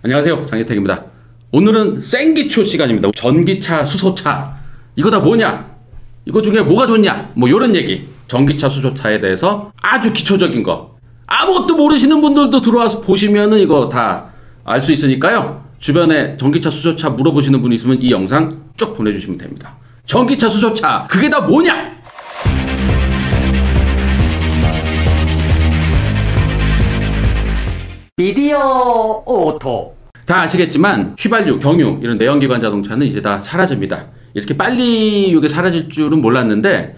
안녕하세요, 장혜택입니다. 오늘은 생기초 시간입니다. 전기차, 수소차 이거 다 뭐냐? 이거 중에 뭐가 좋냐? 뭐 이런 얘기. 전기차, 수소차에 대해서 아주 기초적인 거 아무것도 모르시는 분들도 들어와서 보시면은 이거 다 알 수 있으니까요. 주변에 전기차, 수소차 물어보시는 분 있으면 이 영상 쭉 보내주시면 됩니다. 전기차, 수소차 그게 다 뭐냐? 미디어 오토. 다 아시겠지만 휘발유, 경유 이런 내연기관 자동차는 이제 다 사라집니다. 이렇게 빨리 이게 사라질 줄은 몰랐는데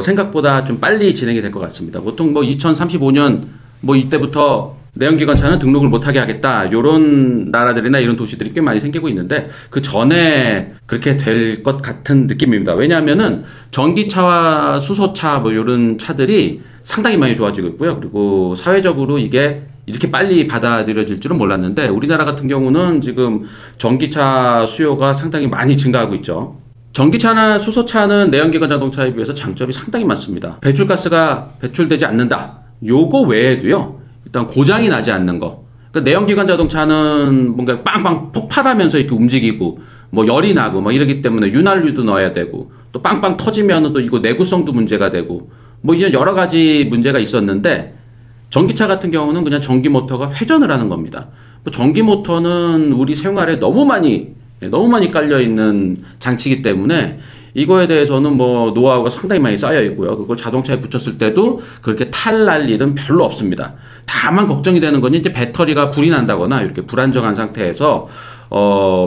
생각보다 좀 빨리 진행이 될 것 같습니다. 보통 뭐 2035년 뭐 이때부터 내연기관 차는 등록을 못하게 하겠다 이런 나라들이나 이런 도시들이 꽤 많이 생기고 있는데 그 전에 그렇게 될 것 같은 느낌입니다. 왜냐하면은 전기차와 수소차 뭐 이런 차들이 상당히 많이 좋아지고 있고요. 그리고 사회적으로 이게 이렇게 빨리 받아들여질 줄은 몰랐는데 우리나라 같은 경우는 지금 전기차 수요가 상당히 많이 증가하고 있죠. 전기차나 수소차는 내연기관 자동차에 비해서 장점이 상당히 많습니다. 배출가스가 배출되지 않는다. 요거 외에도요. 일단 고장이 나지 않는 거. 그러니까 내연기관 자동차는 뭔가 빵빵 폭발하면서 이렇게 움직이고 뭐 열이 나고 뭐 이러기 때문에 윤활유도 넣어야 되고 또 빵빵 터지면 또 이거 내구성도 문제가 되고 뭐 이런 여러 가지 문제가 있었는데 전기차 같은 경우는 그냥 전기 모터가 회전을 하는 겁니다. 전기 모터는 우리 생활에 너무 많이 깔려 있는 장치이기 때문에 이거에 대해서는 뭐 노하우가 상당히 많이 쌓여 있고요. 그걸 자동차에 붙였을 때도 그렇게 탈날 일은 별로 없습니다. 다만 걱정이 되는 건 이제 배터리가 불이 난다거나 이렇게 불안정한 상태에서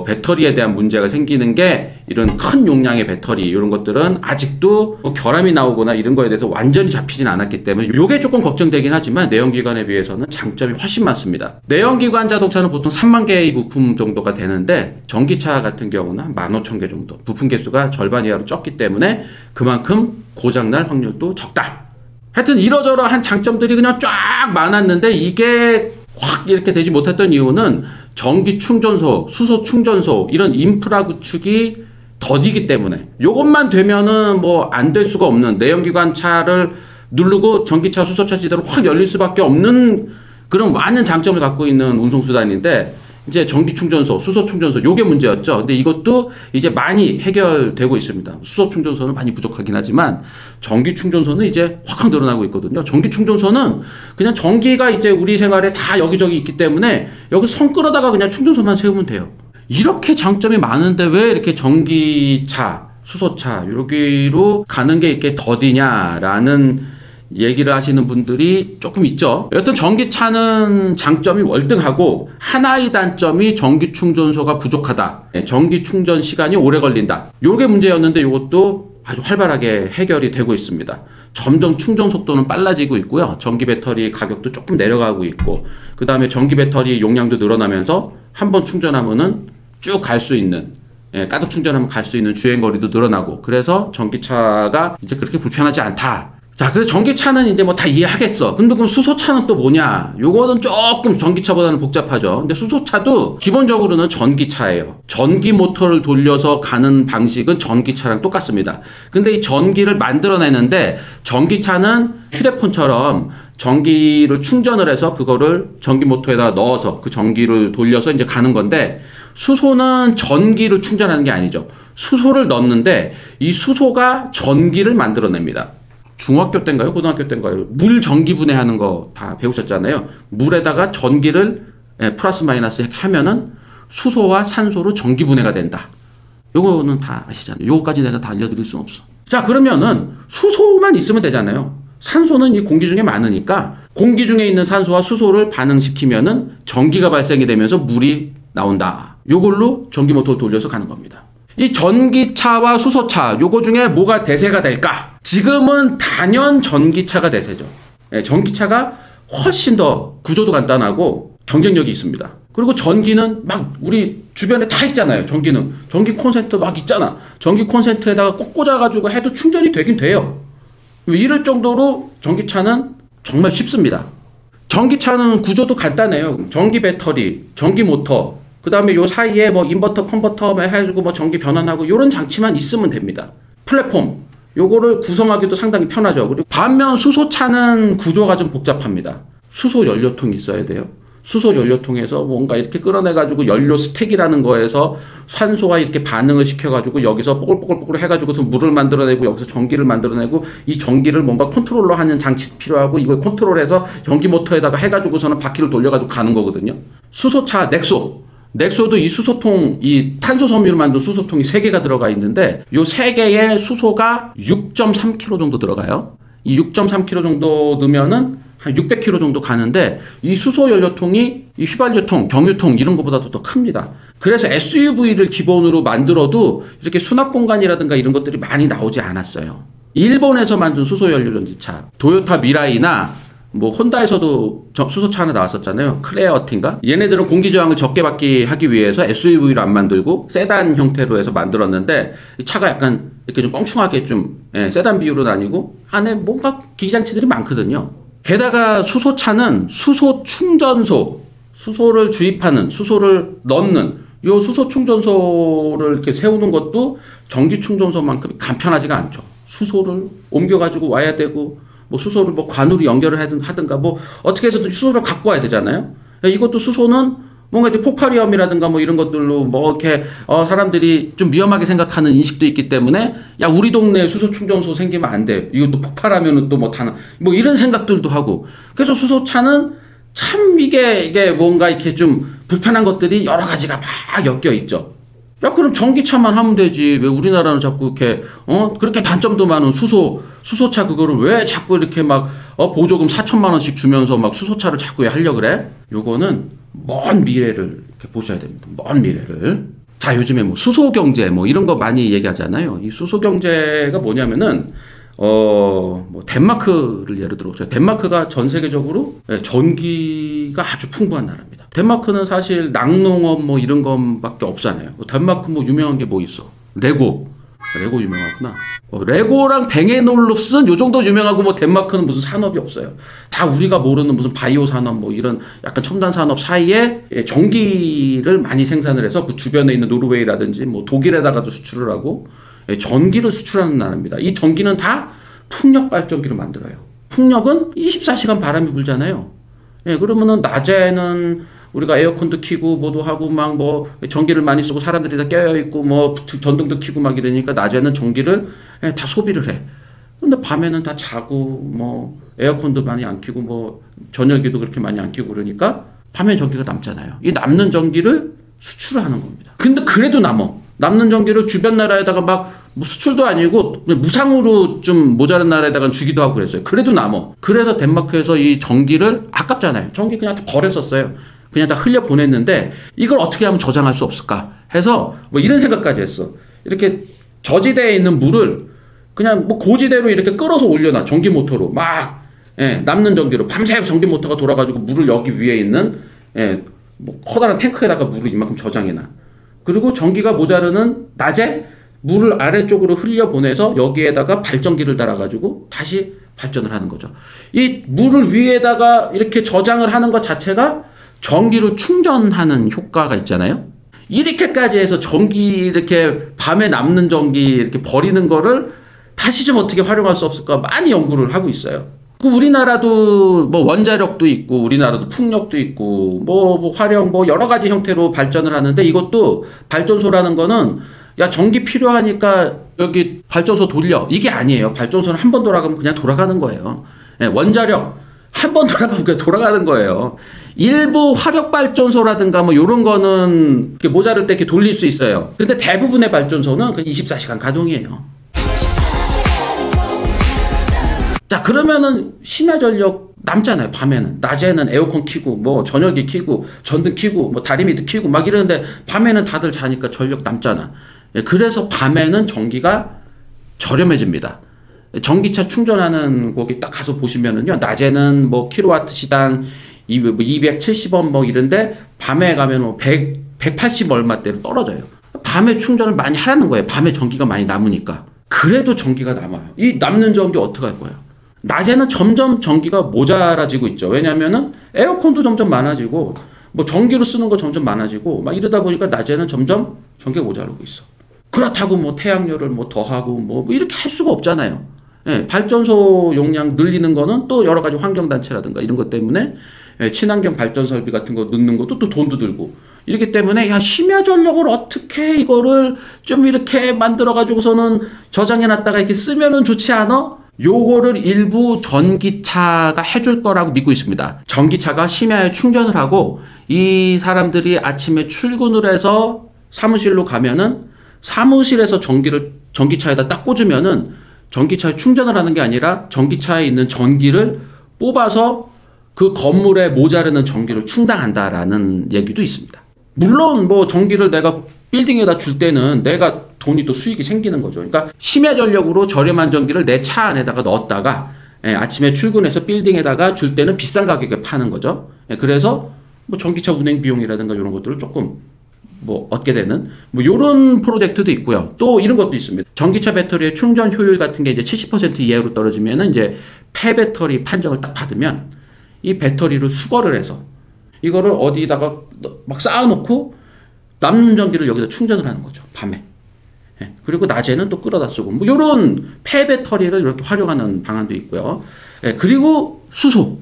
배터리에 대한 문제가 생기는 게 이런 큰 용량의 배터리 이런 것들은 아직도 뭐 결함이 나오거나 이런 거에 대해서 완전히 잡히진 않았기 때문에 이게 조금 걱정되긴 하지만 내연기관에 비해서는 장점이 훨씬 많습니다. 내연기관 자동차는 보통 3만 개의 부품 정도가 되는데 전기차 같은 경우는 한 15,000개 정도 부품 개수가 절반 이하로 적기 때문에 그만큼 고장날 확률도 적다. 하여튼 이러저러한 장점들이 그냥 쫙 많았는데 이게 확 이렇게 되지 못했던 이유는 전기 충전소, 수소 충전소 이런 인프라 구축이 더디기 때문에 요것만 되면은 뭐 안 될 수가 없는 내연기관 차를 누르고 전기차, 수소차 시대로 확 열릴 수밖에 없는 그런 많은 장점을 갖고 있는 운송수단인데 이제 전기 충전소, 수소 충전소 요게 문제였죠. 근데 이것도 이제 많이 해결되고 있습니다. 수소 충전소는 많이 부족하긴 하지만 전기 충전소는 이제 확 늘어나고 있거든요. 전기 충전소는 그냥 전기가 이제 우리 생활에 다 여기저기 있기 때문에 여기서 선 끌어다가 그냥 충전소만 세우면 돼요. 이렇게 장점이 많은데 왜 이렇게 전기차, 수소차 여기로 가는 게 이렇게 더디냐라는 얘기를 하시는 분들이 조금 있죠. 여튼 전기차는 장점이 월등하고 하나의 단점이 전기 충전소가 부족하다. 전기 충전 시간이 오래 걸린다. 요게 문제였는데 이것도 아주 활발하게 해결이 되고 있습니다. 점점 충전 속도는 빨라지고 있고요. 전기 배터리 가격도 조금 내려가고 있고 그 다음에 전기 배터리 용량도 늘어나면서 한번 충전하면은 쭉 갈 수 있는 가득 충전하면 갈 수 있는 주행거리도 늘어나고 그래서 전기차가 이제 그렇게 불편하지 않다. 자, 그래서 전기차는 이제 뭐 다 이해하겠어. 근데 그럼 수소차는 또 뭐냐? 요거는 조금 전기차보다는 복잡하죠. 근데 수소차도 기본적으로는 전기차예요. 전기 모터를 돌려서 가는 방식은 전기차랑 똑같습니다. 근데 이 전기를 만들어내는데 전기차는 휴대폰처럼 전기를 충전을 해서 그거를 전기 모터에다 넣어서 그 전기를 돌려서 이제 가는 건데 수소는 전기를 충전하는 게 아니죠. 수소를 넣는데 이 수소가 전기를 만들어냅니다. 중학교 때인가요? 고등학교 때인가요? 물 전기 분해하는 거 다 배우셨잖아요. 물에다가 전기를 플러스 마이너스 이렇게 하면은 수소와 산소로 전기 분해가 된다. 요거는 다 아시잖아요. 요거까지 내가 다 알려드릴 수는 없어. 자, 그러면은 수소만 있으면 되잖아요. 산소는 이 공기 중에 많으니까 공기 중에 있는 산소와 수소를 반응시키면은 전기가 발생이 되면서 물이 나온다. 요걸로 전기 모터를 돌려서 가는 겁니다. 이 전기차와 수소차 요거 중에 뭐가 대세가 될까? 지금은 단연 전기차가 대세죠. 전기차가 훨씬 더 구조도 간단하고 경쟁력이 있습니다. 그리고 전기는 막 우리 주변에 다 있잖아요. 전기는 전기 콘센트 막 있잖아. 전기 콘센트에다가 꼭 꽂아가지고 해도 충전이 되긴 돼요. 이럴 정도로 전기차는 정말 쉽습니다. 전기차는 구조도 간단해요. 전기 배터리, 전기 모터 그 다음에 요 사이에 뭐 인버터, 컨버터 해가지고 뭐 전기 변환하고 요런 장치만 있으면 됩니다. 플랫폼 요거를 구성하기도 상당히 편하죠. 그리고 반면 수소차는 구조가 좀 복잡합니다. 수소 연료통이 있어야 돼요. 수소 연료통에서 뭔가 이렇게 끌어내가지고 연료 스택이라는 거에서 산소와 이렇게 반응을 시켜가지고 여기서 뽀글뽀글뽀글 해가지고 물을 만들어내고 여기서 전기를 만들어내고 이 전기를 뭔가 컨트롤러 하는 장치 필요하고 이걸 컨트롤해서 전기 모터에다가 해가지고서는 바퀴를 돌려가지고 가는 거거든요. 수소차 넥소도 이 수소통, 이 탄소 섬유를 만든 수소통이 3개가 들어가 있는데 요 3개의 수소가 6.3kg 정도 들어가요. 이 6.3kg 정도 넣으면은 한 600km 정도 가는데 이 수소 연료통이 이 휘발유통, 경유통 이런 것보다도 더 큽니다. 그래서 SUV를 기본으로 만들어도 이렇게 수납 공간이라든가 이런 것들이 많이 나오지 않았어요. 일본에서 만든 수소 연료 전지차, 도요타 미라이나 뭐 혼다에서도 수소차 하나 나왔었잖아요. 크레어틴가? 얘네들은 공기 저항을 적게 받게 하기 위해서 SUV를 안 만들고 세단 형태로 해서 만들었는데 이 차가 약간 이렇게 좀 껑충하게 좀 세단 비율은 아니고 안에 뭔가 기기장치들이 많거든요. 게다가 수소차는 수소 충전소, 수소를 주입하는, 수소를 넣는 요 수소 충전소를 이렇게 세우는 것도 전기 충전소만큼 간편하지가 않죠. 수소를 옮겨가지고 와야 되고, 뭐 수소를 뭐 관으로 연결을 하든가 뭐 어떻게 해서든 수소를 갖고 와야 되잖아요. 이것도 수소는 뭔가 이제 포카리움이라든가 뭐 이런 것들로 뭐 이렇게 사람들이 좀 위험하게 생각하는 인식도 있기 때문에 야 우리 동네에 수소 충전소 생기면 안 돼. 이것도 폭발하면은 또 뭐 이런 생각들도 하고. 그래서 수소차는 참 이게 뭔가 이렇게 좀 불편한 것들이 여러 가지가 막 엮여 있죠. 야 그럼 전기차만 하면 되지. 왜 우리나라는 자꾸 이렇게 그렇게 단점도 많은 수소차 그거를 왜 자꾸 이렇게 막 보조금 4천만 원씩 주면서 막 수소차를 자꾸 하려고 그래? 요거는 먼 미래를 이렇게 보셔야 됩니다. 먼 미래를. 자, 요즘에 뭐 수소 경제 뭐 이런 거 많이 얘기하잖아요. 이 수소 경제가 뭐냐면은 뭐 덴마크를 예를 들어보세요. 덴마크가 전 세계적으로 전기가 아주 풍부한 나라입니다. 덴마크는 사실 낙농업 뭐 이런 것밖에 없잖아요. 덴마크 뭐 유명한 게 뭐 있어? 레고 유명하구나. 레고랑 뱅앤올ufs는 요 정도 유명하고 뭐 덴마크는 무슨 산업이 없어요. 다 우리가 모르는 무슨 바이오 산업 뭐 이런 약간 첨단 산업 사이에 전기를 많이 생산을 해서 그 주변에 있는 노르웨이라든지 뭐 독일에다가도 수출을 하고 전기를 수출하는 나라입니다. 이 전기는 다 풍력 발전기로 만들어요. 풍력은 24시간 바람이 불잖아요. 그러면은 낮에는 우리가 에어컨도 켜고 뭐도 하고 막 뭐 전기를 많이 쓰고 사람들이 다 깨어있고 뭐 전등도 켜고 막 이러니까 낮에는 전기를 다 소비를 해. 근데 밤에는 다 자고 뭐 에어컨도 많이 안 켜고 뭐 전열기도 그렇게 많이 안 켜고 그러니까 밤엔 전기가 남잖아요. 이 남는 전기를 수출을 하는 겁니다. 근데 그래도 남는 전기를 주변 나라에다가 막 뭐 수출도 아니고 무상으로 좀 모자란 나라에다가 주기도 하고 그랬어요. 그래도 그래서 덴마크에서 이 전기를 아깝잖아요. 전기 그냥 다 버렸었어요. 그냥 다 흘려 보냈는데 이걸 어떻게 하면 저장할 수 없을까 해서 뭐 이런 생각까지 했어. 이렇게 저지대에 있는 물을 그냥 뭐 고지대로 이렇게 끌어서 올려놔. 전기 모터로 막 남는 전기로 밤새 전기 모터가 돌아가지고 물을 여기 위에 있는 뭐 커다란 탱크에다가 물을 이만큼 저장해놔. 그리고 전기가 모자르는 낮에 물을 아래쪽으로 흘려 보내서 여기에다가 발전기를 달아가지고 다시 발전을 하는 거죠. 이 물을 위에다가 이렇게 저장을 하는 것 자체가 전기로 충전하는 효과가 있잖아요. 이렇게까지 해서 전기 이렇게 밤에 남는 전기 이렇게 버리는 거를 다시 좀 어떻게 활용할 수 없을까 많이 연구를 하고 있어요. 우리나라도 뭐 원자력도 있고 우리나라도 풍력도 있고 뭐 화력 뭐 여러 가지 형태로 발전을 하는데 이것도 발전소라는 거는 야 전기 필요하니까 여기 발전소 돌려 이게 아니에요. 발전소는 한 번 돌아가면 그냥 돌아가는 거예요. 원자력 한 번 돌아가면 그냥 돌아가는 거예요. 일부 화력 발전소라든가 뭐 이런 거는 이렇게 모자랄 때 이렇게 돌릴 수 있어요. 근데 대부분의 발전소는 그냥 24시간 가동이에요. 자 그러면은 심야 전력 남잖아요. 밤에는 낮에는 에어컨 켜고 뭐 전열기 켜고 전등 켜고 뭐 다리미도 켜고 막 이러는데 밤에는 다들 자니까 전력 남잖아. 그래서 밤에는 전기가 저렴해집니다. 전기차 충전하는 거기 딱 가서 보시면은요 낮에는 뭐 킬로와트 시당 270원 뭐 이런데 밤에 가면 뭐 180 얼마대로 떨어져요. 밤에 충전을 많이 하라는 거예요. 밤에 전기가 많이 남으니까. 그래도 전기가 남아요. 이 남는 전기 어떻게 할 거예요? 낮에는 점점 전기가 모자라지고 있죠. 왜냐면은 에어컨도 점점 많아지고 뭐 전기로 쓰는 거 점점 많아지고 막 이러다 보니까 낮에는 점점 전기가 모자라고 있어. 그렇다고 뭐 태양열을 뭐 더하고 뭐 이렇게 할 수가 없잖아요. 발전소 용량 늘리는 거는 또 여러 가지 환경단체라든가 이런 것 때문에 친환경 발전 설비 같은 거 넣는 것도 또 돈도 들고 이렇기 때문에 야 심야 전력을 어떻게 이거를 좀 이렇게 만들어 가지고서는 저장해 놨다가 이렇게 쓰면은 좋지 않아? 요거를 일부 전기차가 해줄 거라고 믿고 있습니다. 전기차가 심야에 충전을 하고 이 사람들이 아침에 출근을 해서 사무실로 가면은 사무실에서 전기차에다 딱 꽂으면은 전기차에 충전을 하는 게 아니라 전기차에 있는 전기를 뽑아서 그 건물에 모자르는 전기를 충당한다라는 얘기도 있습니다. 물론 뭐 전기를 내가 빌딩에다 줄 때는 내가 돈이 또 수익이 생기는 거죠. 그러니까 심야 전력으로 저렴한 전기를 내 차 안에다가 넣었다가 아침에 출근해서 빌딩에다가 줄 때는 비싼 가격에 파는 거죠. 그래서 뭐 전기차 운행 비용이라든가 이런 것들을 조금 뭐 얻게 되는 뭐 이런 프로젝트도 있고요. 또 이런 것도 있습니다. 전기차 배터리의 충전 효율 같은 게 이제 70% 이하로 떨어지면은 이제 폐배터리 판정을 딱 받으면 이 배터리를 수거를 해서 이거를 어디다가 막 쌓아놓고 남는 전기를 여기다 충전을 하는 거죠. 밤에. 그리고 낮에는 또 끌어다 쓰고 뭐 이런 폐배터리를 이렇게 활용하는 방안도 있고요. 그리고 수소.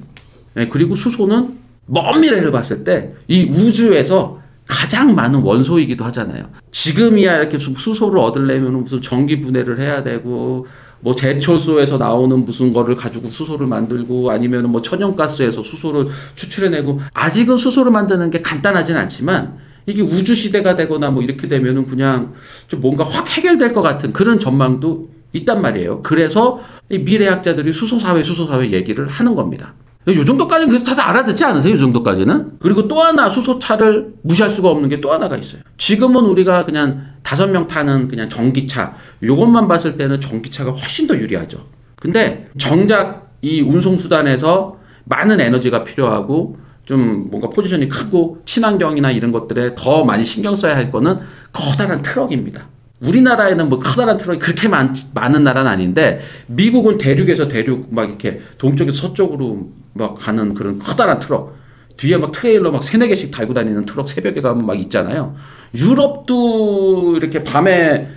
그리고 수소는 먼 미래를 봤을 때 이 우주에서 가장 많은 원소이기도 하잖아요. 지금이야 이렇게 수소를 얻으려면 무슨 전기 분해를 해야 되고 뭐 제철소에서 나오는 무슨 거를 가지고 수소를 만들고 아니면 뭐 천연가스에서 수소를 추출해내고 아직은 수소를 만드는 게 간단하진 않지만 이게 우주 시대가 되거나 뭐 이렇게 되면은 그냥 좀 뭔가 확 해결될 것 같은 그런 전망도 있단 말이에요. 그래서 이 미래학자들이 수소사회 얘기를 하는 겁니다. 이 정도까지는 그래도 다들 알아듣지 않으세요? 이 정도까지는? 그리고 또 하나 수소차를 무시할 수가 없는 게 또 하나가 있어요. 지금은 우리가 그냥 5명 타는 그냥 전기차 요것만 봤을 때는 전기차가 훨씬 더 유리하죠. 근데 정작 이 운송수단에서 많은 에너지가 필요하고 좀 뭔가 포지션이 크고 친환경이나 이런 것들에 더 많이 신경 써야 할 거는 커다란 트럭입니다. 우리나라에는 뭐 커다란 트럭이 그렇게 많은 나라는 아닌데 미국은 대륙에서 대륙 막 이렇게 동쪽에서 서쪽으로 막 가는 그런 커다란 트럭 뒤에 막 트레일러 막 3-4개씩 달고 다니는 트럭 새벽에 가면 막 있잖아요. 유럽도 이렇게 밤에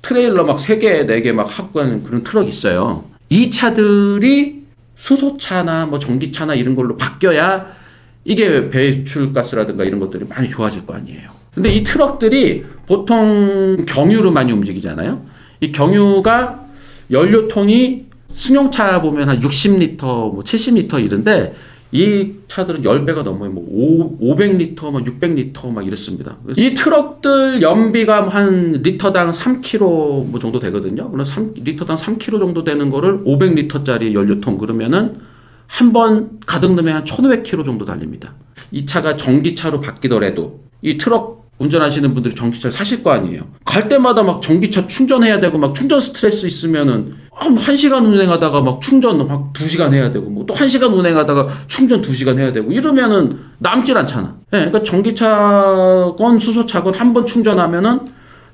트레일러 막 3개, 4개 막 하고 가는 그런 트럭이 있어요. 이 차들이 수소차나 뭐 전기차나 이런 걸로 바뀌어야 이게 배출가스라든가 이런 것들이 많이 좋아질 거 아니에요. 근데 이 트럭들이 보통 경유로 많이 움직이잖아요. 이 경유가 연료통이 승용차 보면 한 60리터, 뭐 70리터 이런데 이 차들은 10배가 넘어요. 뭐 500리터, 뭐 600리터 막 이랬습니다. 이 트럭들 연비가 한 리터당 3km 뭐 정도 되거든요. 그럼 리터당 3km 정도 되는 거를 500리터짜리 연료통 그러면은 한 번 가득 넣으면 한 1500km 정도 달립니다. 이 차가 전기차로 바뀌더라도 이 트럭 운전하시는 분들이 전기차를 사실 거 아니에요. 갈 때마다 막 전기차 충전해야 되고 막 충전 스트레스 있으면은 1시간 운행하다가 막 충전 막 2시간 해야 되고 뭐 또 1시간 운행하다가 충전 2시간 해야 되고 이러면은 남질 않잖아. 그러니까 전기차건 수소차건 한 번 충전하면은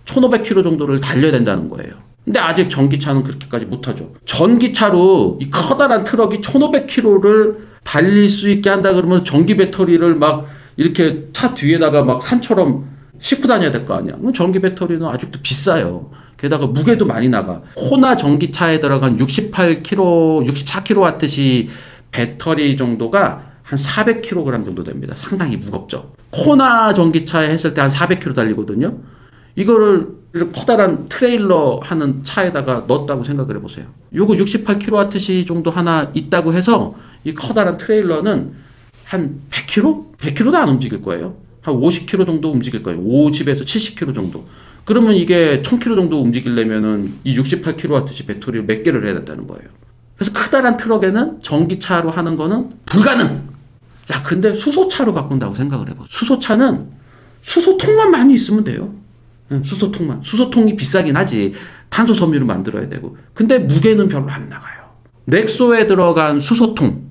1500km 정도를 달려야 된다는 거예요. 근데 아직 전기차는 그렇게까지 못하죠. 전기차로 이 커다란 트럭이 1500km를 달릴 수 있게 한다 그러면 전기 배터리를 막 이렇게 차 뒤에다가 막 산처럼 싣고 다녀야 될 거 아니야. 전기 배터리는 아직도 비싸요. 게다가 무게도 많이 나가. 코나 전기차에 들어간 64kWh 배터리 정도가 한 400kg 정도 됩니다. 상당히 무겁죠. 코나 전기차에 했을 때 한 400km 달리거든요. 이거를 이렇게 커다란 트레일러 하는 차에다가 넣었다고 생각을 해보세요. 요거 68kWh 정도 하나 있다고 해서 이 커다란 트레일러는 한 100km? 100km도 안 움직일 거예요. 한 50km 정도 움직일 거예요. 50에서 70km 정도. 그러면 이게 1000km 정도 움직이려면은 이 68kWh 배터리를 몇 개를 해야 된다는 거예요. 그래서 커다란 트럭에는 전기차로 하는 거는 불가능! 자, 근데 수소차로 바꾼다고 생각을 해보세요. 수소차는 수소통만 많이 있으면 돼요. 수소통만. 수소통이 비싸긴 하지. 탄소 섬유를 만들어야 되고. 근데 무게는 별로 안 나가요. 넥소에 들어간 수소통.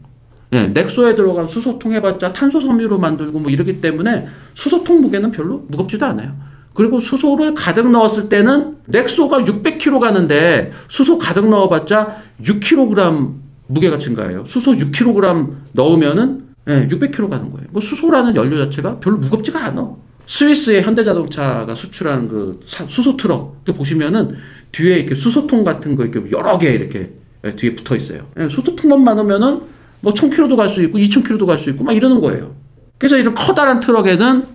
넥소에 들어간 수소통 해봤자 탄소 섬유로 만들고 뭐 이러기 때문에 수소통 무게는 별로 무겁지도 않아요. 그리고 수소를 가득 넣었을 때는 넥소가 600kg 가는데 수소 가득 넣어봤자 6kg 무게가 증가해요. 수소 6kg 넣으면은 600kg 가는 거예요. 뭐 수소라는 연료 자체가 별로 무겁지가 않아. 스위스의 현대자동차가 수출한 그 수소 트럭 보시면은 뒤에 이렇게 수소통 같은 거 이렇게 여러 개 이렇게 뒤에 붙어 있어요. 수소통만 많으면은 뭐 1000km도 갈 수 있고 2000km도 갈 수 있고 막 이러는 거예요. 그래서 이런 커다란 트럭에는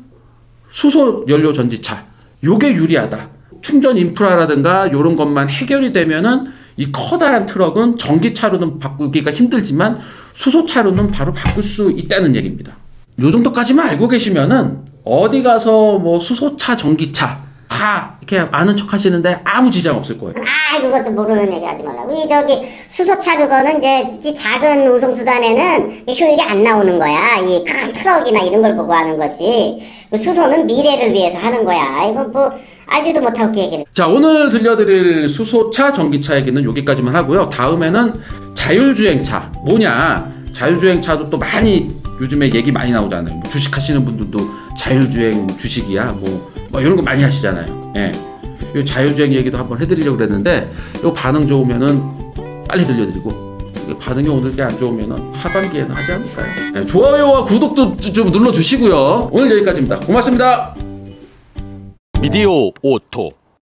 수소 연료 전지차 요게 유리하다. 충전 인프라라든가 이런 것만 해결이 되면은 이 커다란 트럭은 전기차로는 바꾸기가 힘들지만 수소차로는 바로 바꿀 수 있다는 얘기입니다. 요 정도까지만 알고 계시면은 어디 가서 뭐 수소차, 전기차 다 이렇게 아는 척 하시는데 아무 지장 없을 거예요. 그것도 모르는 얘기 하지 말라고. 수소차 그거는 이제 작은 운송수단에는 효율이 안 나오는 거야. 이 큰 트럭이나 이런 걸 보고 하는 거지. 수소는 미래를 위해서 하는 거야. 이거 뭐 알지도 못하고 얘기를. 자, 오늘 들려드릴 수소차, 전기차 얘기는 여기까지만 하고요. 다음에는 자율주행차. 뭐냐? 자율주행차도 또 많이 요즘에 얘기 많이 나오잖아요. 뭐 주식 하시는 분들도 자율주행 주식이야. 뭐 이런 거 많이 하시잖아요. 예. 이 자율주행 얘기도 한번 해드리려고 그랬는데, 이 반응 좋으면은 빨리 들려드리고, 반응이 오늘 게 안 좋으면은 하반기에는 하지 않을까요? 예, 좋아요와 구독도 좀 눌러주시고요. 오늘 여기까지입니다. 고맙습니다. 미디어 오토